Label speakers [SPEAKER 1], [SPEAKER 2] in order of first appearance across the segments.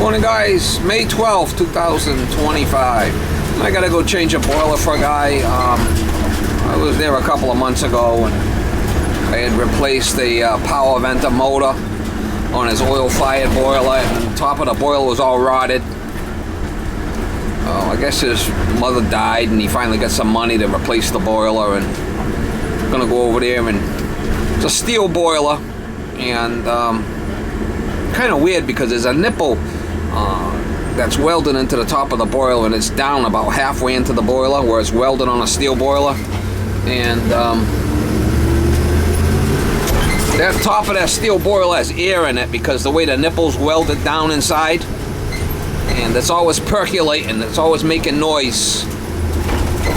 [SPEAKER 1] Morning guys, May 12th, 2025. I gotta go change a boiler for a guy. I was there a couple of months ago and I had replaced the power venter motor on his oil-fired boiler, and the top of the boiler was all rotted. I guess his mother died and he finally got some money to replace the boiler, and I'm gonna go over there. And it's a steel boiler, and kind of weird because there's a nipple that's welded into the top of the boiler, and it's down about halfway into the boiler where it's welded on a steel boiler. And that top of that steel boiler has air in it because the way the nipple's welded down inside, and it's always percolating, it's always making noise.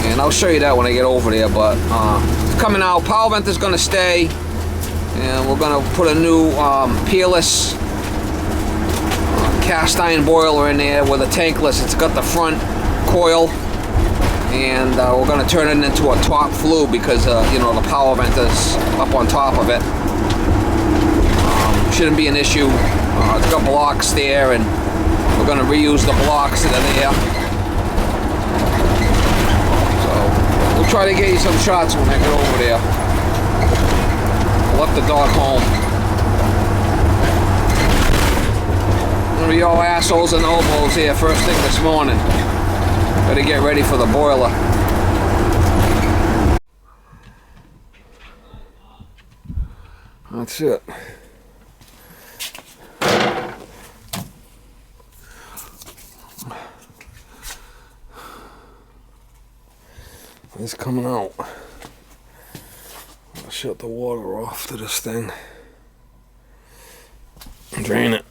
[SPEAKER 1] And I'll show you that when I get over there. But it's coming out. Power venter's gonna stay, and we're gonna put a new peerless cast iron boiler in there with a tankless. It's got the front coil, and we're going to turn it into a top flue because you know, the power venter's up on top of it. Shouldn't be an issue. It's got blocks there, and we're going to reuse the blocks that are there. So we'll try to get you some shots when I get over there. I left the dog home. Y'all assholes and elbows here first thing this morning. Better get ready for the boiler. That's it. It's coming out. I'll shut the water off to this thing. Drain it.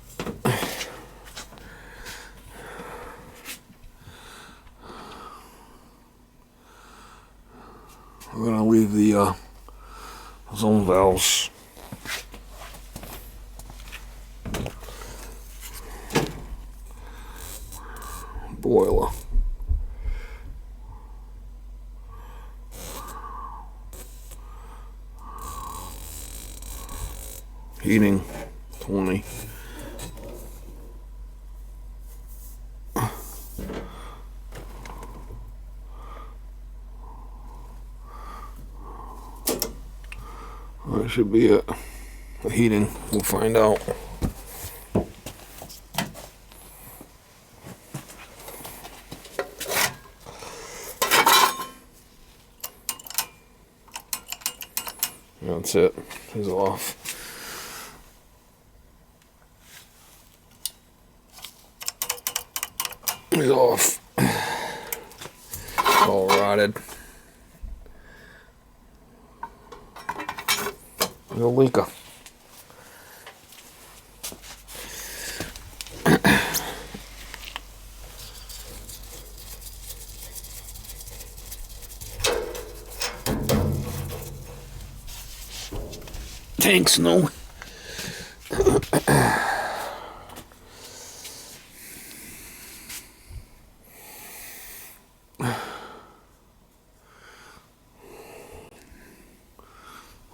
[SPEAKER 1] We're going to leave the zone valves. Boiler. Heating 20. That should be it. The heating, we'll find out. That's it. It's off. It's off. It's all rotted. There's a leaker. Tanks, no.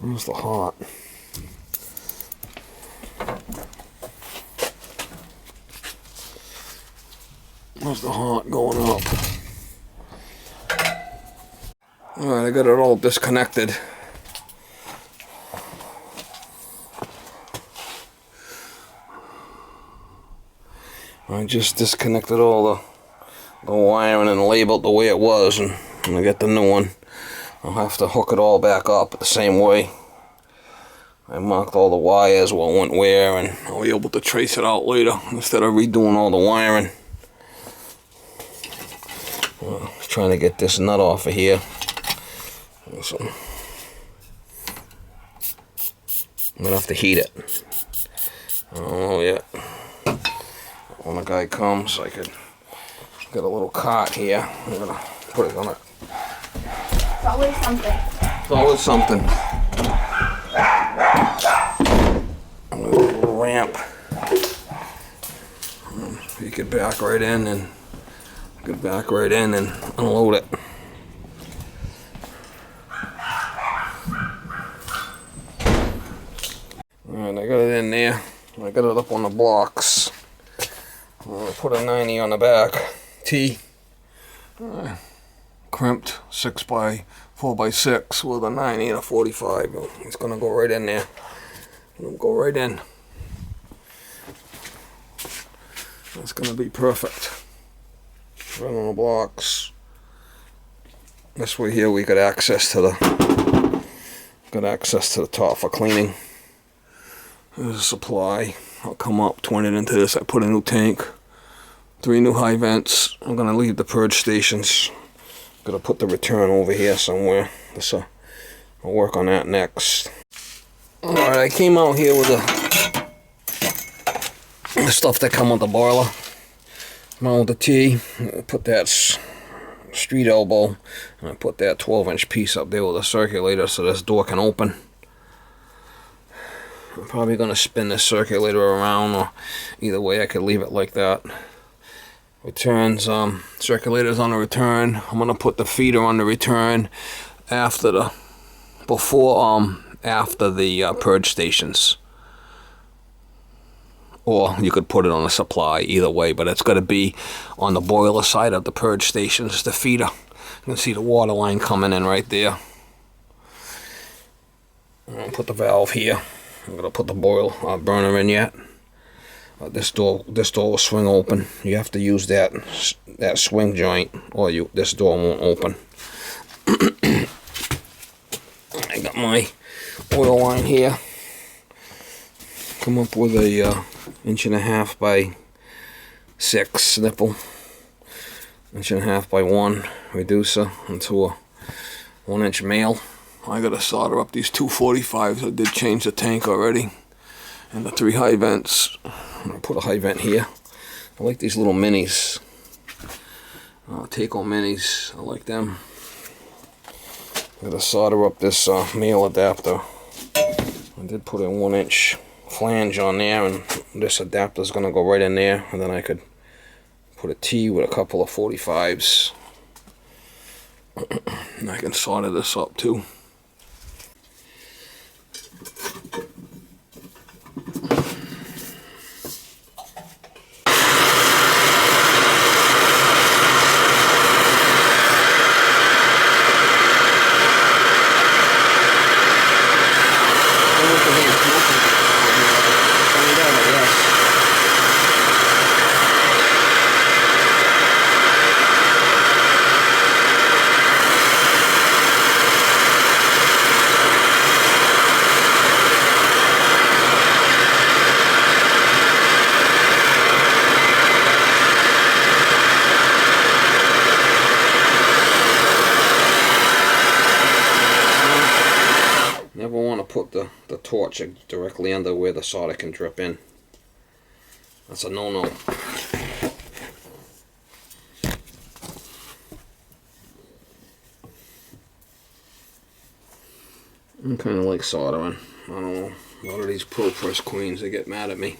[SPEAKER 1] Where's the hot? Where's the hot going up? Alright, I got it all disconnected. I just disconnected all the wiring and labeled the way it was, and when I get the new one, I'll have to hook it all back up the same way. I marked all the wires, what went where, and I'll be able to trace it out later instead of redoing all the wiring. Trying to get this nut off of here. So I'm gonna have to heat it. I don't know yet. When the guy comes, I could get a little cart here. I'm gonna put it on it.
[SPEAKER 2] It's always something.
[SPEAKER 1] It's always something. A little ramp. You could back right in and unload it. Alright, I got it in there. I got it up on the blocks. put a 90 on the back. T. Crimped 6 by 4 by 6 with a 90 and a 45. It's gonna go right in there. It'll go right in. That's gonna be perfect. Right on the blocks. This way here we got access to the top for cleaning. There's a supply. I'll come up, twin it into this. I put a new tank, 3 new high vents. I'm gonna leave the purge stations. Gonna put the return over here somewhere. So I'll work on that next. Alright, I came out here with the stuff that come with the boiler. Mount the T, put that street elbow, and I put that 12-inch piece up there with a circulator so this door can open. I'm probably going to spin this circulator around, or either way I could leave it like that. Returns, circulators on the return. I'm going to put the feeder on the return after the purge stations. Or you could put it on a supply, either way, but it's got to be on the boiler side of the purge stations, the feeder. You can see the water line coming in right there. I'm going to put the valve here. I'm going to put the burner in yet. This door will swing open. You have to use that swing joint, or this door won't open. I got my oil line here. Come up with a 1.5 by 6 nipple, 1.5 by 1 reducer into a 1-inch male. I gotta solder up these 245s. I did change the tank already, and the 3 high vents. I'm gonna put a high vent here. I like these little minis, take-home minis. I like them. I gotta solder up this male adapter. I did put a 1-inch flange on there, and this adapter is going to go right in there, and then I could put a T with a couple of 45s, and I can solder this up too. Never want to put the torch directly under where the solder can drip in. That's a no-no. I'm kind of like soldering. I don't know. A lot of these pro press queens, they get mad at me.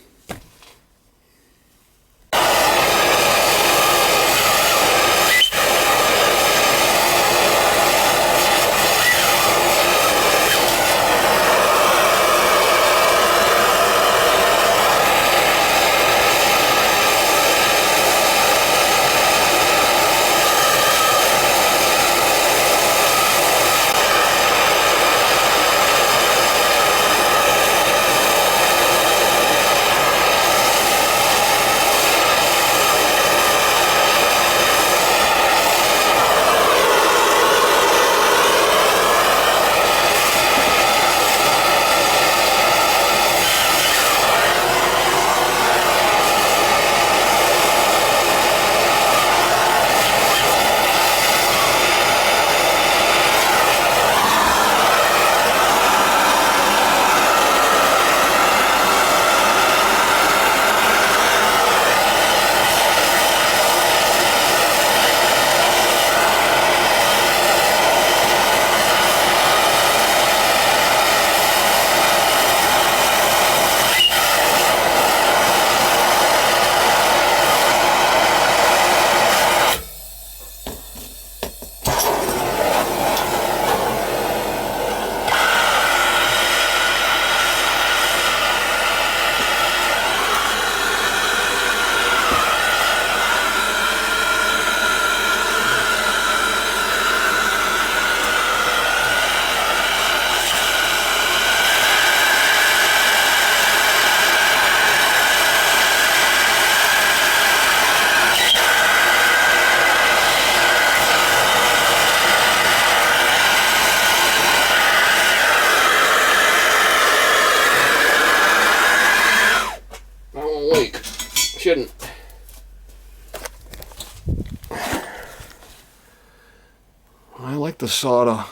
[SPEAKER 1] I like to solder.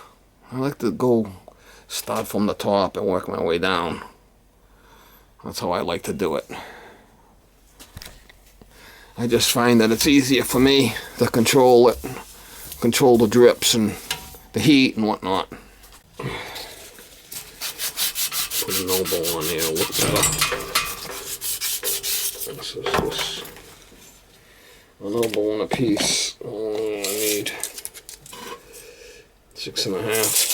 [SPEAKER 1] I like to go start from the top and work my way down. That's how I like to do it. I just find that it's easier for me to control it, control the drips and the heat and whatnot. Put an elbow on there, look better. This is this. An elbow and a piece. Oh, I need 6.5.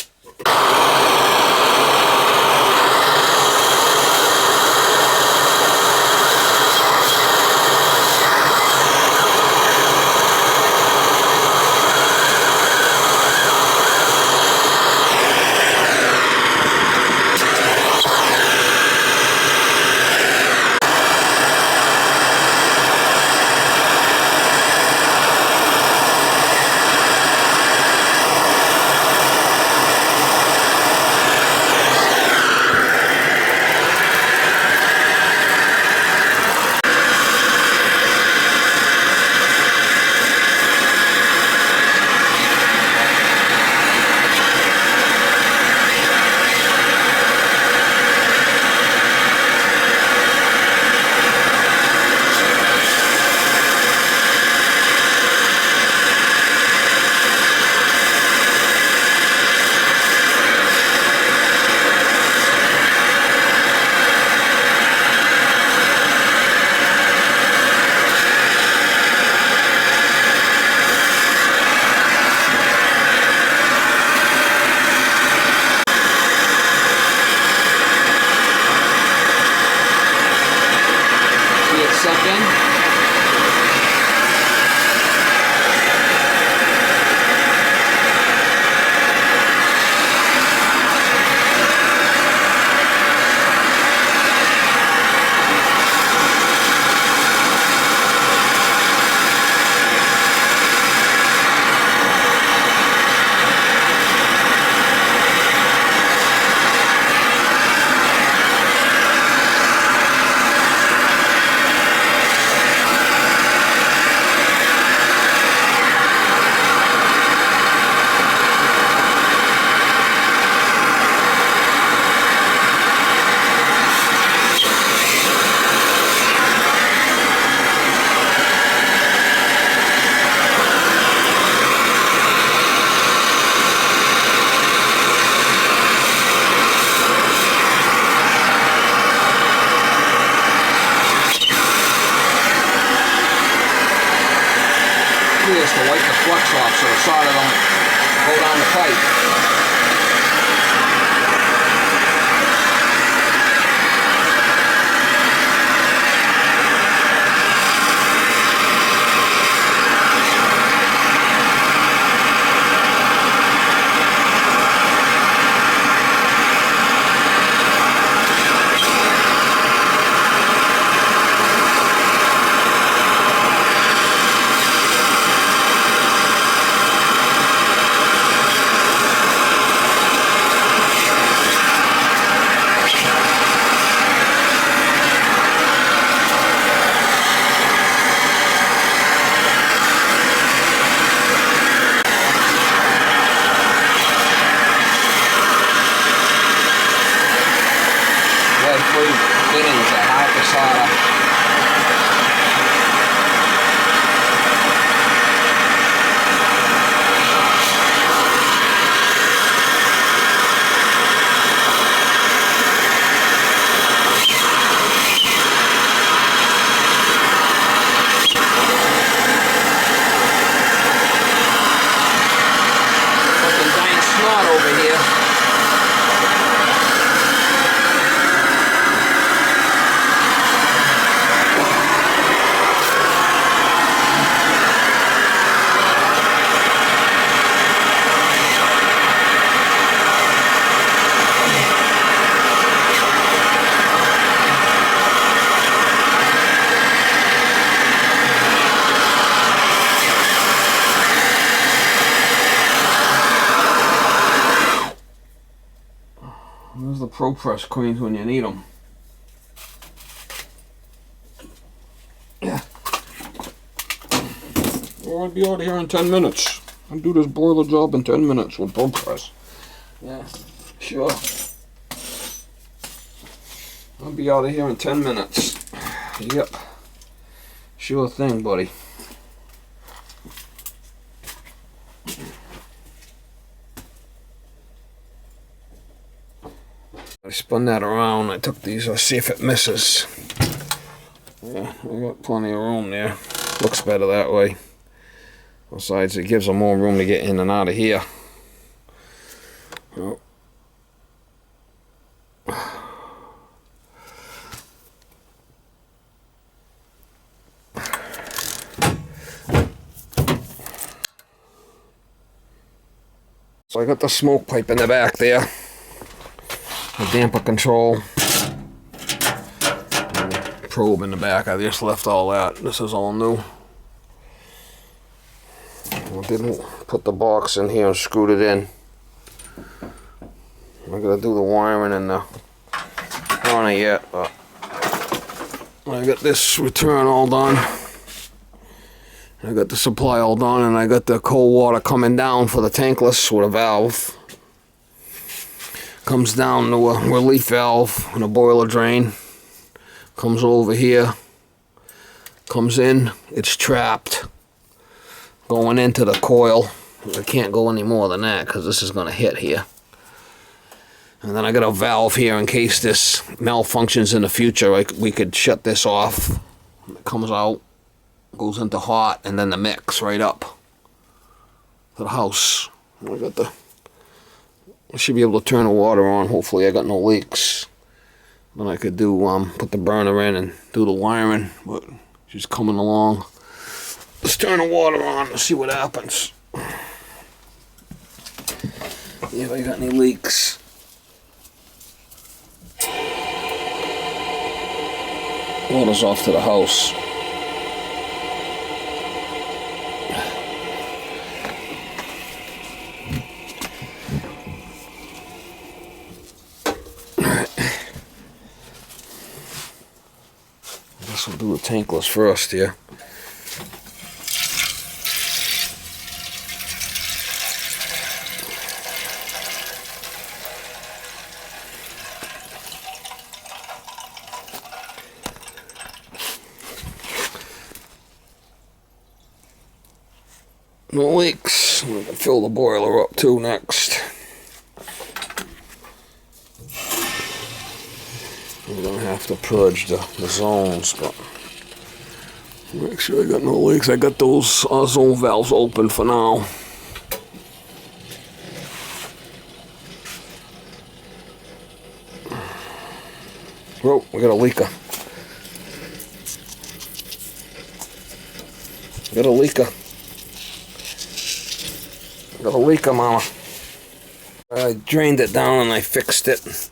[SPEAKER 1] To wipe the flux off so the solder don't go down the pipe. There's the Pro Press queens when you need them. Yeah. Well, I'll be out of here in 10 minutes. I'll do this boiler job in 10 minutes with both cars. Yeah, sure. I'll be out of here in 10 minutes. Yep. Sure thing, buddy. I spun that around. I took these. I'll see if it misses. Yeah, I got plenty of room there. Looks better that way. Besides, it gives them more room to get in and out of here. Oh. So I got the smoke pipe in the back there, the damper control, probe in the back. I just left all that. This is all new. I didn't put the box in here and screwed it in. I'm gonna do the wiring and the on it yet, but I got this return all done. I got the supply all done, and I got the cold water coming down for the tankless with a valve. Comes down to a relief valve and a boiler drain. Comes over here. Comes in. It's trapped. Going into the coil. I can't go any more than that because this is going to hit here. And then I got a valve here in case this malfunctions in the future. We could shut this off. It comes out. Goes into hot, and then the mix right up to the house. I should be able to turn the water on. Hopefully I got no leaks. Then I could do put the burner in and do the wiring, but she's coming along. Let's turn the water on and see what happens. If I got any leaks. Water's off to the house. We'll do the tankless first here. No leaks. We can fill the boiler up too next. We're gonna have to purge the zones, but make sure I got no leaks. I got those zone valves open for now. Oh, we got a leaker. Got a leaker. Got a leaker, mama. I drained it down and I fixed it.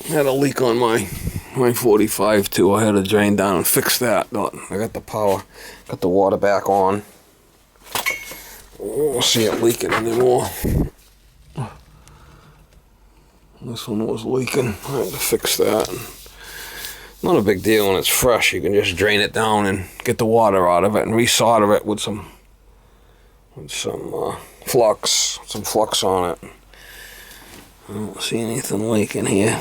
[SPEAKER 1] I had a leak on my 45 too. I had to drain down and fix that. But I got the power, got the water back on. I don't see it leaking anymore. This one was leaking. I had to fix that. Not a big deal when it's fresh. You can just drain it down and get the water out of it and resolder it with some flux on it. I don't see anything leaking here.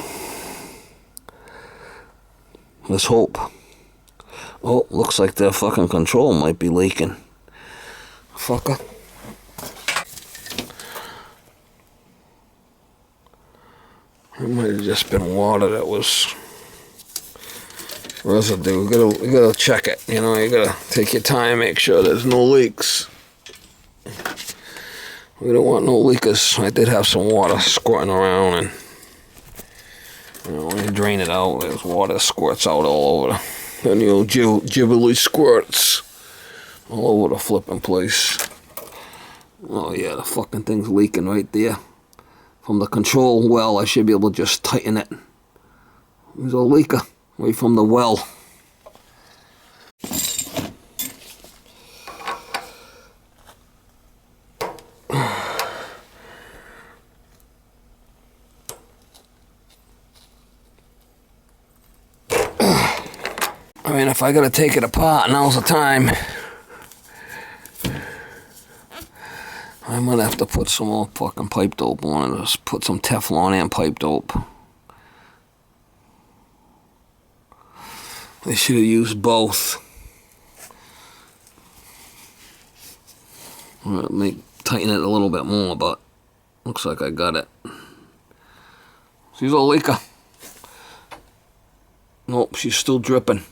[SPEAKER 1] Let's hope. Oh, looks like the fucking control might be leaking. Fucker. It might have just been water that was residue. You gotta check it. You know, you gotta take your time, make sure there's no leaks. We don't want no leakers. I did have some water squirting around, and you know, when you drain it out, there's water squirts out all over the old jibbly squirts all over the flipping place. Oh yeah, the fucking thing's leaking right there. From the control well, I should be able to just tighten it. There's a leaker right from the well. I mean, if I gotta take it apart, now's the time. I might have to put some more fucking pipe dope on it. Just put some Teflon and pipe dope. They should have used both. Let me tighten it a little bit more, but looks like I got it. She's a leaker. Nope, she's still dripping.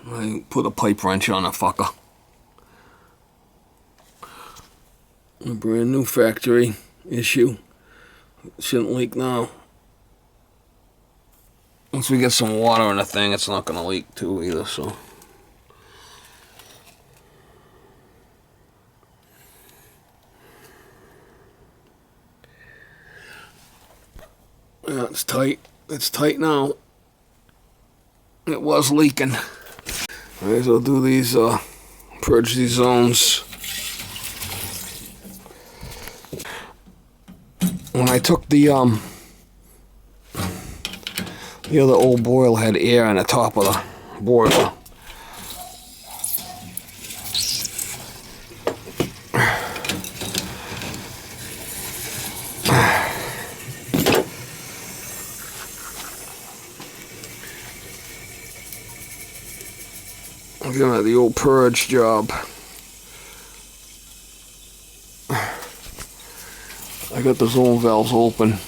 [SPEAKER 1] I put a pipe wrench on a fucker. A brand new factory issue. Shouldn't leak now. Once we get some water in the thing, it's not gonna leak too either, so. Yeah, it's tight. It's tight now. It was leaking. Alright, so I'll do these, purge these zones. When I took the other old boiler had air in the top of the boiler. I'm gonna the old purge job. I got the zone valves open.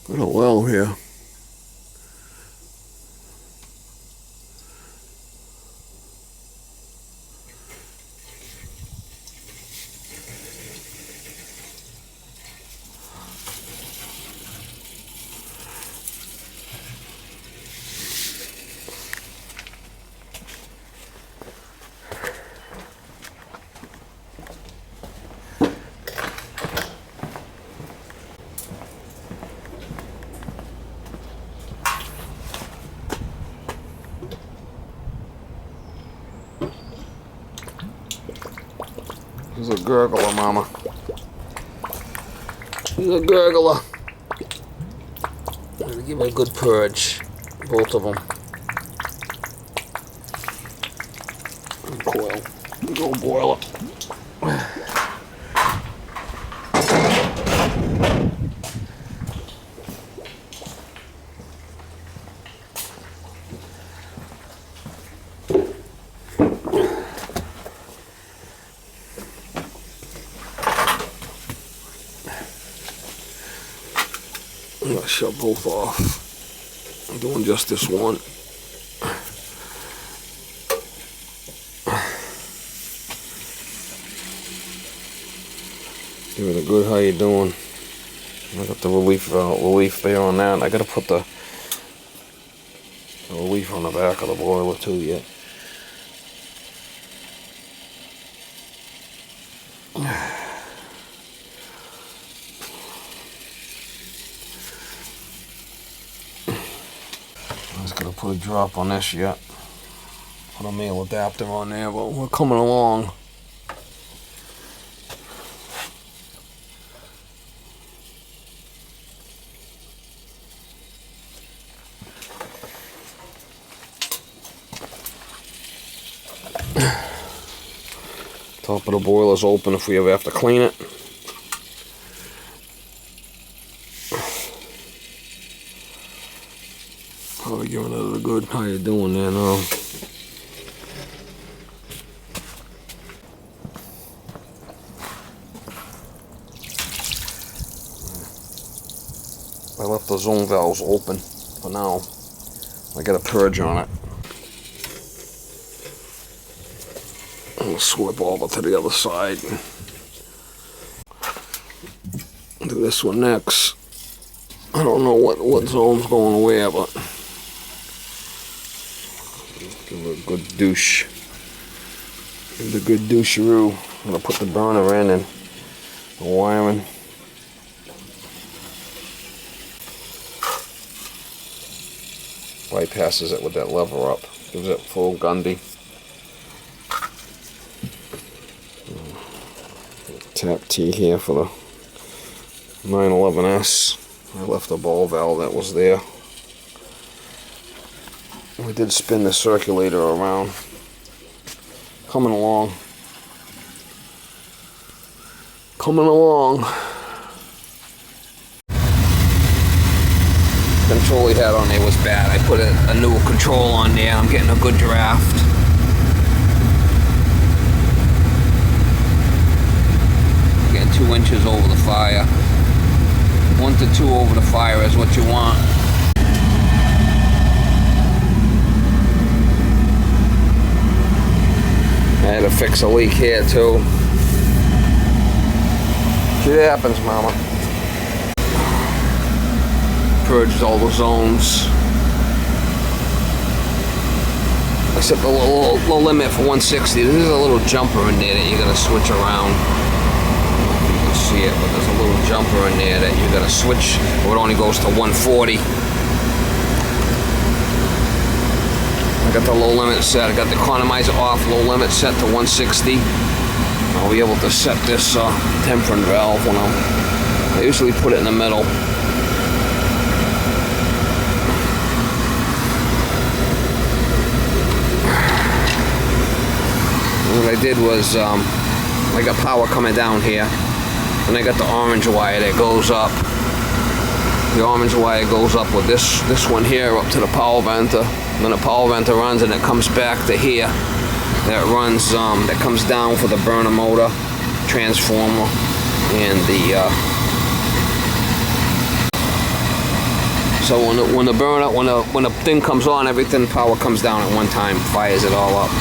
[SPEAKER 1] Got a well here. He's a gurgler, mama. He's a gurgler. I'm gonna give it a good purge. Both of them. Coil. Go boil it. I'm gonna shut both off. I'm doing just this one. Give it a good how you doing. I got the relief there on that. I gotta put the relief on the back of the boiler too yet. I'm just gonna put a drop on this yet. Put a male adapter on there, but we're coming along. Top of the boiler's open if we ever have to clean it. Probably giving it a good how you doing there now. I left the zone valves open for now. I got a purge on it. I'll swap over to the other side. Do this one next. I don't know what zone's going where, but give it a good douche. Give it a good doucheroo. I'm gonna put the burner in and the wiring. Bypasses it with that lever up. Gives it full Gundy. tap T here for the 911S. I left the ball valve that was there. We did spin the circulator around. Coming along. Coming along. Control he had on there was bad. I put a new control on there. I'm getting a good draft. Getting 2 inches over the fire. 1 to 2 over the fire is what you want. I had to fix a leak here too. Shit happens, mama. Purged all the zones. I set the low limit for 160. There's a little jumper in there that you're gonna switch around. You can see it, but there's a little jumper in there that you're gonna switch. Or it only goes to 140. I got the low limit set. I got the economizer off. Low limit set to 160. I'll be able to set this temperance valve when I usually put it in the middle. What I did was I got power coming down here, and I got the orange wire that goes up. The orange wire goes up with this one here up to the power venter. And then the power venter runs and it comes back to here. That runs that comes down for the burner motor, transformer, and the so when the thing comes on, everything power comes down at one time, fires it all up.